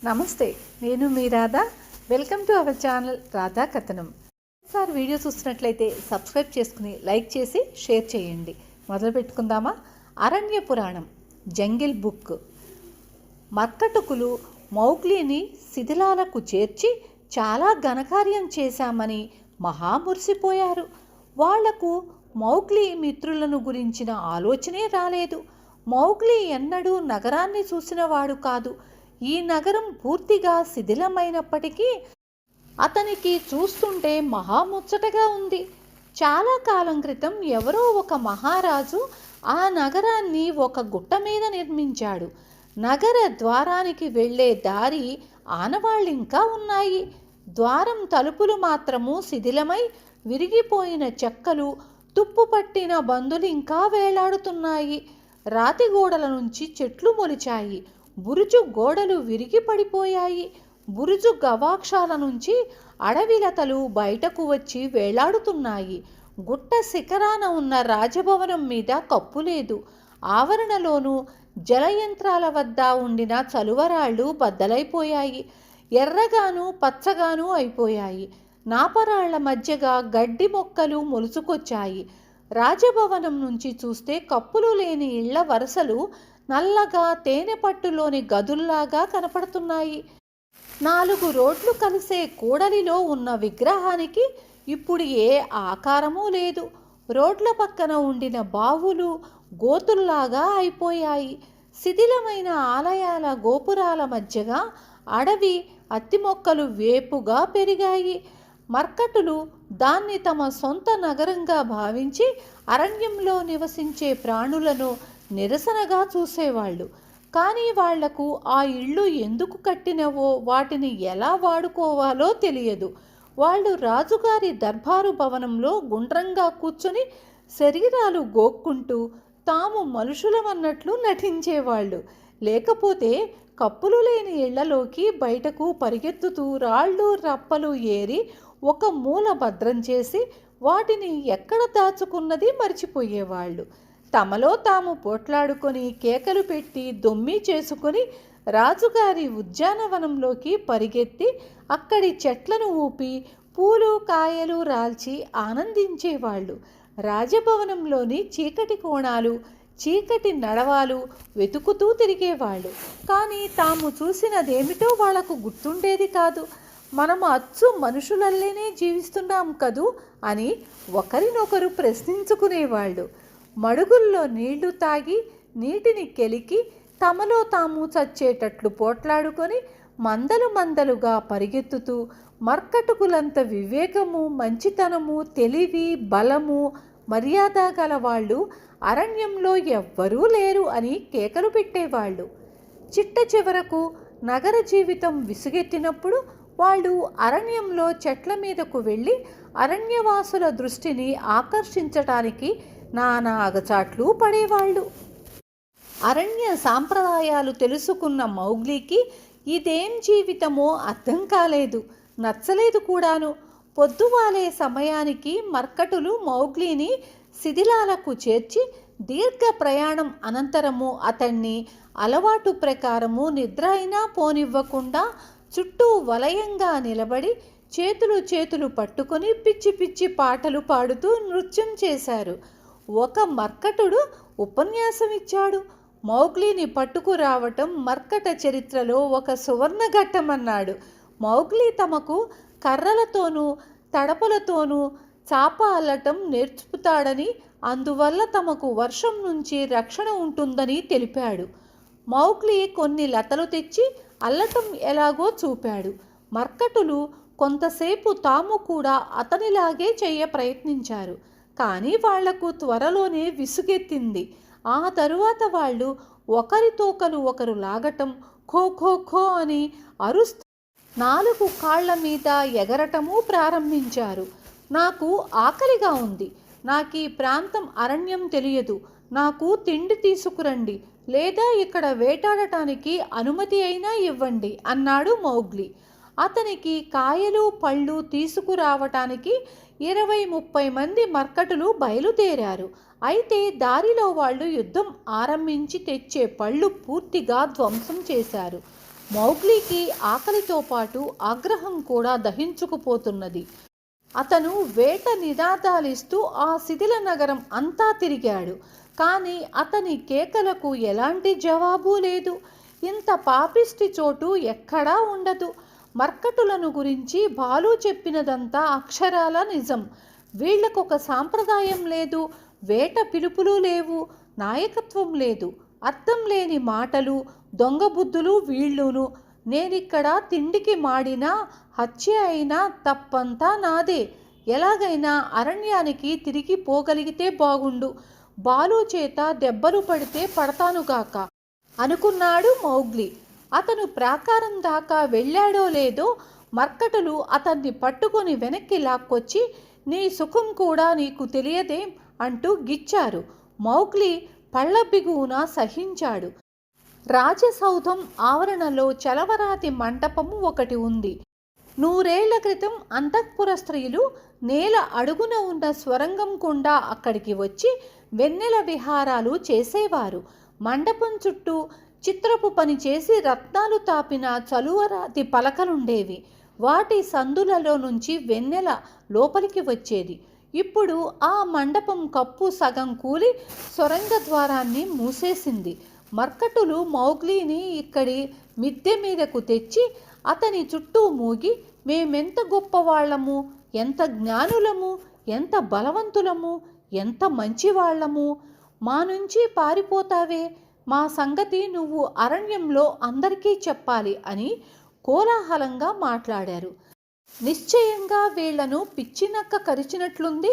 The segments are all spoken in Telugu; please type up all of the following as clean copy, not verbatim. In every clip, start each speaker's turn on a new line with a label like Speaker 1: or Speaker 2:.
Speaker 1: నమస్తే, నేను మీ Radha. Welcome to our channel Radha Kathanam. ఒకసారి వీడియో చూస్తున్నట్లయితే సబ్స్క్రైబ్ చేసుకుని లైక్ చేసి షేర్ చేయండి. మొదలు పెట్టుకుందామా? అరణ్య పురాణం జంగిల్ బుక్. మర్కటకులు మౌగ్లీని శిథిలాలకు చేర్చి చాలా ఘనకార్యం చేశామని మహామురిసిపోయారు. వాళ్లకు మౌగ్లీ మిత్రులను గురించిన ఆలోచనే రాలేదు. మౌగ్లీ ఎన్నడూ నగరాన్ని చూసినవాడు కాదు. ఈ నగరం పూర్తిగా శిథిలమైనప్పటికీ అతనికి చూస్తుంటే మహాముచ్చటగా ఉంది. చాలా కాలం క్రితం ఎవరో ఒక మహారాజు ఆ నగరాన్ని ఒక గుట్ట మీద నిర్మించాడు. నగర ద్వారానికి వెళ్ళే దారి ఆనవాళ్ళింకా ఉన్నాయి. ద్వారం తలుపులు మాత్రము శిథిలమై విరిగిపోయిన చెక్కలు, తుప్పు పట్టిన బందులు ఇంకా వేలాడుతున్నాయి. రాతి గోడల నుంచి చెట్లు మొలిచాయి. బురుజు గోడలు విరిగి పడిపోయాయి. బురుజు గవాక్షాల నుంచి అడవిలతలు బయటకు వచ్చి వేలాడుతున్నాయి. గుట్ట శిఖరాన ఉన్న రాజభవనం మీద కప్పు లేదు. ఆవరణలోనూ జలయంత్రాల వద్ద ఉండిన చలువరాళ్ళు బద్దలైపోయాయి. ఎర్రగాను పచ్చగాను అయిపోయాయి. నాపరాళ్ల మధ్యగా గడ్డి మొక్కలు మొలుచుకొచ్చాయి. రాజభవనం నుంచి చూస్తే కప్పులు లేని ఇళ్ల వరుసలు నల్లగా తేనె పట్టులోని గదుల్లాగా కనపడుతున్నాయి. 4 రోడ్లు కలిసే కూడలిలో ఉన్న విగ్రహానికి ఇప్పుడు ఏ ఆకారమూ లేదు. రోడ్ల పక్కన ఉండిన బావులు గోతుల్లాగా అయిపోయాయి. శిథిలమైన ఆలయాల గోపురాల మధ్యగా అడవి అత్తి మొక్కలు వేపుగా పెరిగాయి. మర్కటులు దాన్ని తమ సొంత నగరంగా భావించి అరణ్యంలో నివసించే ప్రాణులను నిరసనగా చూసేవాళ్ళు. కానీ వాళ్లకు ఆ ఇళ్ళు ఎందుకు కట్టినవో, వాటిని ఎలా వాడుకోవాలో తెలియదు. వాళ్ళు రాజుగారి దర్బారు భవనంలో గుండ్రంగా కూర్చొని శరీరాలు గోక్కుంటూ తాము మనుషులమన్నట్లు నటించేవాళ్ళు. లేకపోతే కప్పులు లేని ఇళ్లలోకి బయటకు పరిగెత్తుతూ రాళ్ళు రప్పలు ఏరి ఒక మూల భద్రం చేసి వాటిని ఎక్కడ దాచుకున్నది మర్చిపోయేవాళ్ళు. తమలో తాము పోట్లాడుకొని కేకలు పెట్టి దొమ్మి చేసుకొని రాజుగారి ఉద్యానవనంలోకి పరిగెత్తి అక్కడి చెట్లను ఊపి పూలు కాయలు రాల్చి ఆనందించేవాళ్ళు. రాజభవనంలోని చీకటి కోణాలు, చీకటి నడవాలు వెతుకుతూ తిరిగేవాళ్ళు. కానీ తాము చూసినదేమిటో వాళ్లకు గుర్తుండేది కాదు. మనము అచ్చు మనుషులల్లేనే జీవిస్తున్నాం కదూ అని ఒకరినొకరు ప్రశ్నించుకునేవాళ్ళు. మడుగుల్లో నీళ్లు తాగి నీటిని కెలికి తమలో తాము చచ్చేటట్లు పోట్లాడుకొని మందలు మందలుగా పరిగెత్తుతూ మర్కటుకులంత వివేకము, మంచితనము, తెలివి, బలము, మర్యాద గలవాళ్ళు అరణ్యంలో ఎవ్వరూ లేరు అని కేకలు పెట్టేవాళ్ళు. చిట్ట చివరకు నగర జీవితం విసుగెత్తినప్పుడు వాళ్ళు అరణ్యంలో చెట్ల మీదకు వెళ్ళి అరణ్యవాసుల దృష్టిని ఆకర్షించటానికి నానా అగచాట్లు పడేవాళ్ళు. అరణ్య సాంప్రదాయాలు తెలుసుకున్న మౌగ్లీకి ఇదేం జీవితమో అర్థం కాలేదు, నచ్చలేదు కూడాను. పొద్దువాలే సమయానికి మర్కటులు మౌగ్లీని శిథిలాలకు చేర్చి దీర్ఘ ప్రయాణం అనంతరము అతన్ని అలవాటు ప్రకారము నిద్ర అయినా పోనివ్వకుండా చుట్టూ వలయంగా నిలబడి చేతులు పట్టుకొని పిచ్చి పిచ్చి పాటలు పాడుతూ నృత్యం చేశారు. ఒక మర్కటుడు ఉపన్యాసం ఇచ్చాడు. మౌగ్లీని పట్టుకురావటం మర్కట చరిత్రలో ఒక సువర్ణ ఘట్టమన్నాడు. మౌగ్లీ తమకు కర్రలతోనూ తడపలతోనూ చాప అల్లటం నేర్చుతాడని, అందువల్ల తమకు వర్షం నుంచి రక్షణ ఉంటుందని తెలిపాడు. మౌగ్లీ కొన్ని లతలు తెచ్చి అల్లటం ఎలాగో చూపాడు. మర్కటులు కొంతసేపు తాము కూడా అతనిలాగే ప్రయత్నించారు. కానీ వాళ్లకు త్వరలోనే విసుగెత్తింది. ఆ తరువాత వాళ్ళు ఒకరి తోకలు ఒకరు లాగటం, ఖో ఖో ఖో అని అరుస్తూ 4 కాళ్ల మీద ఎగరటము ప్రారంభించారు. నాకు ఆకలిగా ఉంది, నాకీ ప్రాంతం అరణ్యం తెలియదు, నాకు తిండి తీసుకురండి, లేదా ఇక్కడ వేటాడటానికి అనుమతి అయినా ఇవ్వండి అన్నాడు మౌగ్లీ. అతనికి కాయలు పళ్ళు తీసుకురావటానికి 20-30 మంది మర్కటులు బయలుదేరారు. అయితే దారిలో వాళ్ళు యుద్ధం ఆరంభించి తెచ్చే పళ్ళు పూర్తిగా ధ్వంసం చేశారు. మౌగ్లీకి ఆకలితో పాటు ఆగ్రహం కూడా దహించుకుపోతున్నది. అతను వేట నినాదాలిస్తూ ఆ శిథిల నగరం అంతా తిరిగాడు. కానీ అతని కేకలకు ఎలాంటి జవాబు లేదు. ఇంత పాపిష్టి చోటు ఎక్కడా ఉండదు. మర్కటులను గురించి బాలు చెప్పినదంతా అక్షరాల నిజం. వీళ్లకొక సాంప్రదాయం లేదు, వేట పిలుపులు లేవు, నాయకత్వం లేదు, అర్థం లేని మాటలు, దొంగ బుద్ధులు వీళ్ళును. నేనిక్కడ తిండికి మాడినా హత్య అయినా తప్పంతా నాదే. ఎలాగైనా అరణ్యానికి తిరిగి పోగలిగితే బాగుండు. బాలు చేత దెబ్బలు పడితే పడతానుగాక అనుకున్నాడు మౌగ్లీ. అతను ప్రాకారం దాకా వెళ్ళాడో లేదో మర్కటులు అతన్ని పట్టుకొని వెనక్కి లాక్కొచ్చి, నీ సుఖం కూడా నీకు తెలియదేం అంటూ గిచ్చారు. మౌగ్లీ పళ్ళ బిగువున సహించాడు. రాజసౌధం ఆవరణలో చలవరాతి మంటపము ఒకటి ఉంది. 100 ఏళ్ల క్రితం అంతఃపుర స్త్రీలు నేల అడుగున ఉన్న స్వరంగం గుండా అక్కడికి వచ్చి వెన్నెల విహారాలు చేసేవారు. మండపం చుట్టూ చిత్రపు పని చేసి రత్నాలు తాపిన చలువరాతి పలకలుండేవి. వాటి సందులలో నుంచి వెన్నెల లోపలికి వచ్చేది. ఇప్పుడు ఆ మండపం కప్పు సగం కూలి సొరంగ ద్వారాన్ని మూసేసింది. మర్కటులు మౌగ్లీని ఇక్కడి మిద్దె మీదకు తెచ్చి అతని చుట్టూ మూగి, మేమెంత గొప్పవాళ్లము, ఎంత జ్ఞానులము, ఎంత బలవంతులము, ఎంత మంచివాళ్లము, మా నుంచి పారిపోతావే, మా సంగతి నువ్వు అరణ్యంలో అందరికీ చెప్పాలి అని కోలాహలంగా మాట్లాడారు. నిశ్చయంగా వీళ్లను పిచ్చినక్క కరిచినట్లుంది.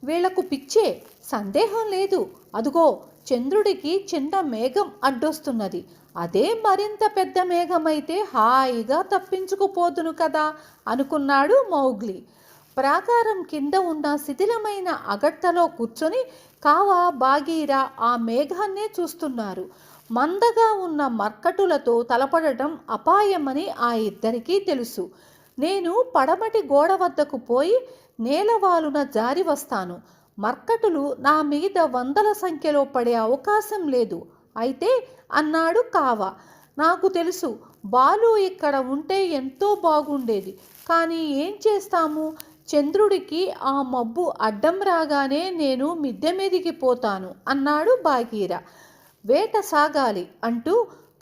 Speaker 1: వీళ్లకు పిచ్చే, సందేహం లేదు. అదుగో చంద్రుడికి చిన్న మేఘం అడ్డొస్తున్నది. అదే మరింత పెద్ద మేఘమైతే హాయిగా తప్పించుకుపోదును కదా అనుకున్నాడు మౌగ్లీ. ప్రాకారం కింద ఉన్న శిథిలమైన అగట్టలో కూర్చొని కావా, బాగీరా ఆ మేఘాన్నే చూస్తున్నారు. మందగా ఉన్న మర్కటులతో తలపడటం అపాయమని ఆ ఇద్దరికీ తెలుసు. నేను పడమటి గోడ వద్దకు పోయి నేలవాలున జారి వస్తాను. మర్కటులు నా మీద వందల సంఖ్యలో పడే అవకాశం లేదు అయితే అన్నాడు కావా. నాకు తెలుసు, బాలు ఇక్కడ ఉంటే ఎంతో బాగుండేది. కానీ ఏం చేస్తాము, చంద్రుడికి ఆ మబ్బు అడ్డం రాగానే నేను మిద్దె మీదికి పోతాను అన్నాడు బాగీరా. వేట సాగాలి అంటూ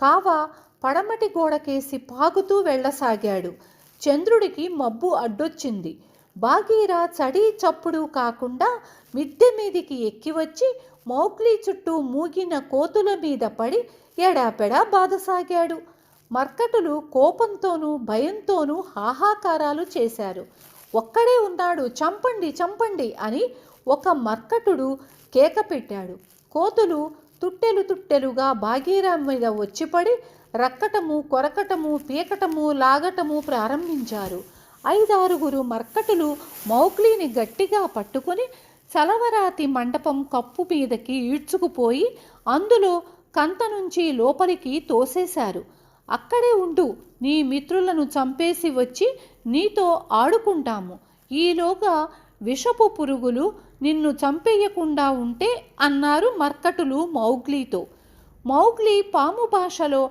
Speaker 1: కావా పడమటి గోడకేసి పాకుతూ వెళ్ళసాగాడు. చంద్రుడికి మబ్బు అడ్డొచ్చింది. బాగీరా చడి చప్పుడు కాకుండా మిద్దె మీదికి ఎక్కివచ్చి మౌగ్లీ చుట్టూ మూగిన కోతుల మీద పడి ఎడాపెడా బాధసాగాడు. మర్కటులు కోపంతోనూ భయంతోనూ హాహాకారాలు చేశారు. ఒక్కడే ఉన్నాడు, చంపండి చంపండి అని ఒక మర్కటుడు కేక పెట్టాడు. కోతులు తుట్టెలు తుట్టెలుగా బాగీరా మీద వచ్చిపడి రక్కటము, కొరకటము, పీకటము, లాగటము ప్రారంభించారు. 5-6 మర్కటులు మౌగ్లీని గట్టిగా పట్టుకొని చలవరాతి మండపం కప్పు మీదకి ఈడ్చుకుపోయి అందులో కంత నుంచి లోపలికి తోసేశారు. అక్కడే ఉండు, నీ మిత్రులను చంపేసి వచ్చి నీతో ఆడుకుంటాము. ఈలోగా విషపు పురుగులు నిన్ను చంపేయకుండా ఉంటే అన్నారు మర్కటులు మౌగ్లీతో. మౌగ్లీ పాము భాషలో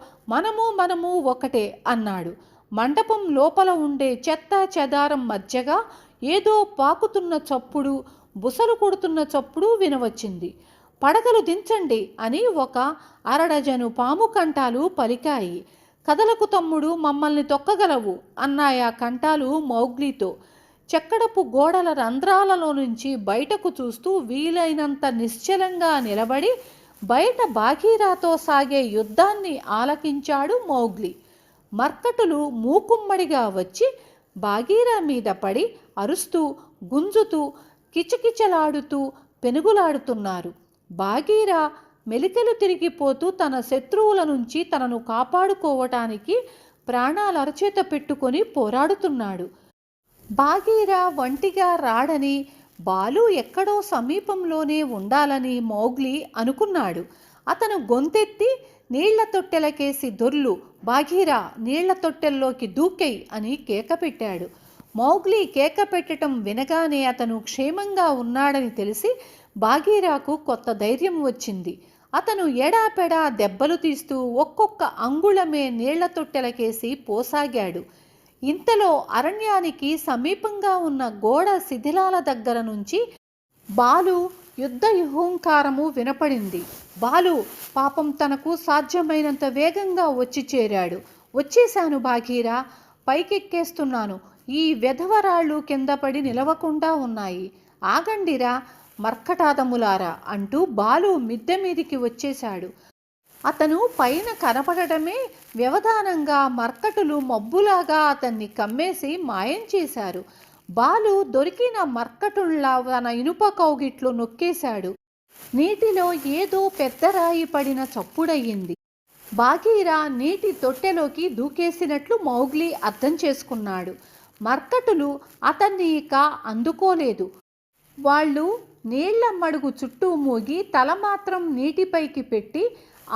Speaker 1: మనము ఒకటే అన్నాడు. మండపం లోపల ఉండే చెత్త చెదారం మధ్యగా ఏదో పాకుతున్న చప్పుడు, బుసలు కొడుతున్న చప్పుడు వినవచ్చింది. పడగలు దించండి అని ఒక అరడజను పాము కంఠాలు పలికాయి. కదలకు తమ్ముడు, మమ్మల్ని తొక్కగలవు అన్నాయా కంఠాలు మౌగ్లీతో. చెక్కడపు గోడల రంధ్రాలలో నుంచి బయటకు చూస్తూ వీలైనంత నిశ్చలంగా నిలబడి బయట బాగీరాతో సాగే యుద్ధాన్ని ఆలకించాడు మౌగ్లీ. మర్కటులు మూకుమ్మడిగా వచ్చి బాగీరా మీద పడి అరుస్తూ, గుంజుతూ, కిచకిచలాడుతూ పెనుగులాడుతున్నారు. బాగీరా మెలికలు తిరిగిపోతూ తన శత్రువుల నుంచి తనను కాపాడుకోవటానికి ప్రాణాలు అరచేత పెట్టుకొని పోరాడుతున్నాడు. బాగీరా ఒంటిగా రాడని, బాలు ఎక్కడో సమీపంలోనే ఉండాలని మౌగ్లీ అనుకున్నాడు. అతను గొంతెత్తి, నీళ్ల తొట్టెలకేసి దొర్లు, బాగీరా నీళ్ల తొట్టెల్లోకి దూకెయ్ అని కేక పెట్టాడు. మౌగ్లీ కేక పెట్టడం వినగానే అతను క్షేమంగా ఉన్నాడని తెలిసి బాగీరాకు కొత్త ధైర్యం వచ్చింది. అతను ఎడాపెడా దెబ్బలు తీస్తూ ఒక్కొక్క అంగుళమే నీళ్ల తొట్టెలకేసి పోసాగాడు. ఇంతలో అరణ్యానికి సమీపంగా ఉన్న గోడ శిథిలాల దగ్గర నుంచి బాలు యుద్ధ హుంకారము వినపడింది. బాలు పాపం తనకు సాధ్యమైనంత వేగంగా వచ్చి చేరాడు. వచ్చేశాను భాగీరా, పైకెక్కేస్తున్నాను. ఈ వెధవరాళ్ళు కింద పడి నిలవకుండా ఉన్నాయి. ఆగండిరా మర్కటాదములారా అంటూ బాలు మిద్దె మీదికి వచ్చేశాడు. అతను పైన కనపడటమే వ్యవధానంగా మర్కటులు మబ్బులాగా అతన్ని కమ్మేసి మాయం చేశారు. బాలు దొరికిన మర్కటుల్లా తన ఇనుప కౌగిట్లు నొక్కేశాడు. నీటిలో ఏదో పెద్ద రాయి పడిన చప్పుడయ్యింది. బాగీరా నీటి తొట్టెలోకి దూకేసినట్లు మౌగ్లీ అర్థం చేసుకున్నాడు. మర్కటులు అతన్ని ఇక అందుకోలేదు. వాళ్ళు నీళ్ల మడుగు చుట్టూ మూగి తల మాత్రం నీటిపైకి పెట్టి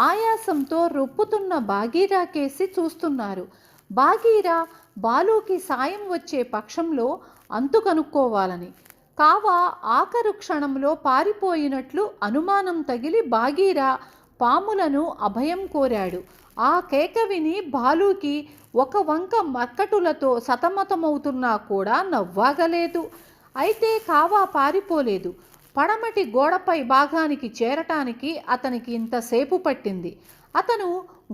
Speaker 1: ఆయాసంతో రొప్పుతున్న బాగీరా కేసి చూస్తున్నారు. బాగీరా బాలుకి సాయం వచ్చే పక్షంలో అంతు కనుక్కోవాలని. కావా ఆఖరు క్షణంలో పారిపోయినట్లు అనుమానం తగిలి బాగీరా పాములను అభయం కోరాడు. ఆ కేక విని బాలుకి ఒక వంక మర్కటులతో సతమతమవుతున్నా కూడా నవ్వాగలేదు. అయితే కావా పారిపోలేదు. పడమటి గోడపై భాగానికి చేరటానికి అతనికి ఇంతసేపు పట్టింది. అతను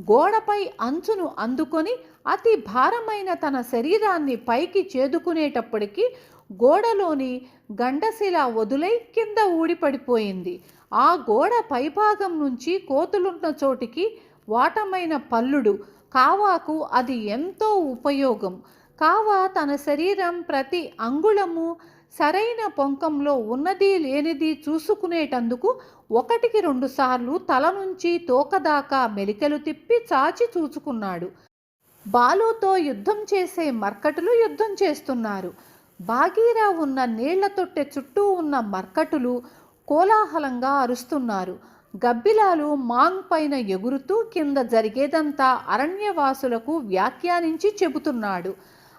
Speaker 1: గోడపై అంచును అందుకొని అతి భారమైన తన శరీరాన్ని పైకి చేదుకునేటప్పటికీ గోడలోని గండశిల వదులై కింద ఊడిపడిపోయింది. ఆ గోడ పైభాగం నుంచి కోతులున్న చోటికి వాటమైన పల్లుడు. కావాకు అది ఎంతో ఉపయోగం. కావా తన శరీరం ప్రతి అంగుళము సరైన పొంకంలో ఉన్నది లేనిది చూసుకునేటందుకు 1-2 సార్లు తల నుంచి తోకదాకా మెలికలు తిప్పి చాచి చూసుకున్నాడు. బాలుతో యుద్ధం చేసే మర్కటులు యుద్ధం చేస్తున్నారు. బాగీరా ఉన్న నీళ్ల తొట్టె చుట్టూ ఉన్న మర్కటులు కోలాహలంగా అరుస్తున్నారు. గబ్బిలాలు మాంగ్ పైన ఎగురుతూ కింద జరిగేదంతా అరణ్యవాసులకు వ్యాఖ్యానించి చెబుతున్నాడు.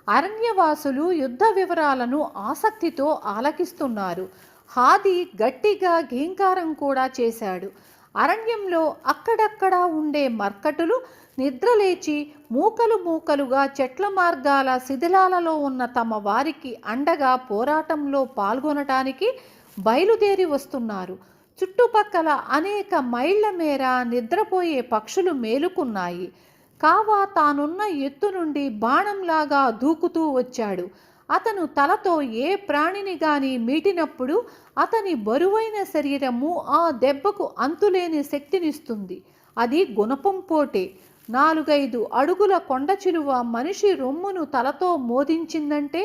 Speaker 1: అరణ్యవాసులు యుద్ధ వివరాలను ఆసక్తితో ఆలకిస్తున్నారు. హాది గట్టిగా ఘీంకారం కూడా చేశాడు. అరణ్యంలో అక్కడక్కడా ఉండే మర్కటులు నిద్రలేచి మూకలు మూకలుగా చెట్ల మార్గాల శిథిలాలలో ఉన్న తమ వారికి అండగా పోరాటంలో పాల్గొనటానికి బయలుదేరి వస్తున్నారు. చుట్టుపక్కల అనేక మైళ్ళ మేర నిద్రపోయే పక్షులు మేలుకున్నాయి. కావా తానున్న ఎత్తు నుండి బాణంలాగా దూకుతూ వచ్చాడు. అతను తలతో ఏ ప్రాణిని గాని మీటినప్పుడు అతని బరువైన శరీరము ఆ దెబ్బకు అంతులేని శక్తినిస్తుంది. అది గుణపం పోటే. 4-5 అడుగుల కొండ చిలువ మనిషి రొమ్మును తలతో మోదించిందంటే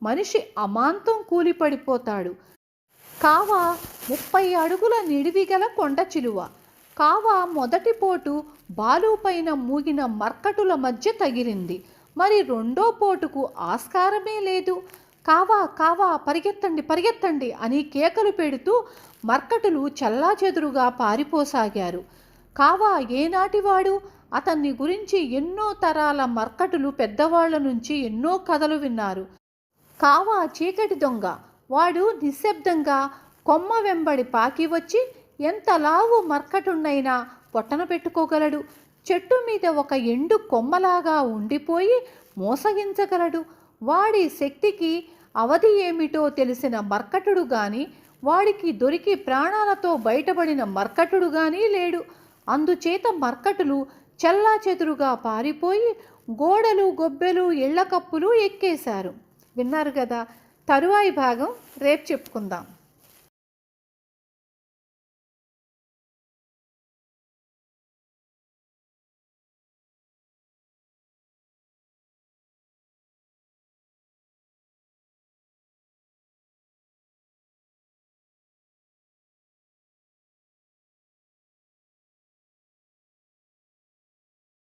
Speaker 1: మనిషి అమాంతం కూలిపడిపోతాడు. కావా 30 అడుగుల నిడివిగల కొండ చిలువ. కావా మొదటి పోటు బాలు పైన మూగిన మర్కటుల మధ్య తగిలింది. మరి రెండో పోటుకు ఆస్కారమే లేదు. కావా కావా పరిగెత్తండి పరిగెత్తండి అని కేకలు పెడుతూ మర్కటులు చెల్లాచెదురుగా పారిపోసాగారు. కావా ఏనాటివాడు? అతన్ని గురించి ఎన్నో తరాల మర్కటులు పెద్దవాళ్ల నుంచి ఎన్నో కథలు విన్నారు. కావా చీకటి దొంగ. వాడు నిశ్శబ్దంగా కొమ్మ వెంబడి పాకి వచ్చి ఎంత లావు మర్కటున్నైనా పొట్టన పెట్టుకోగలడు. చెట్టు మీద ఒక ఎండు కొమ్మలాగా ఉండిపోయి మోసగించగలడు. వాడి శక్తికి అవధి ఏమిటో తెలిసిన మర్కటుడు గాని, వాడికి దొరికి ప్రాణాలతో బయటపడిన మర్కటుడు గాని లేడు. అందుచేత మర్కటులు చెల్లాచెదురుగా పారిపోయి గోడలు గొబ్బెలు ఇళ్ల కప్పులు ఎక్కేశారు. విన్నారు కదా. తరువాయి భాగం రేపు చెప్పుకుందాం.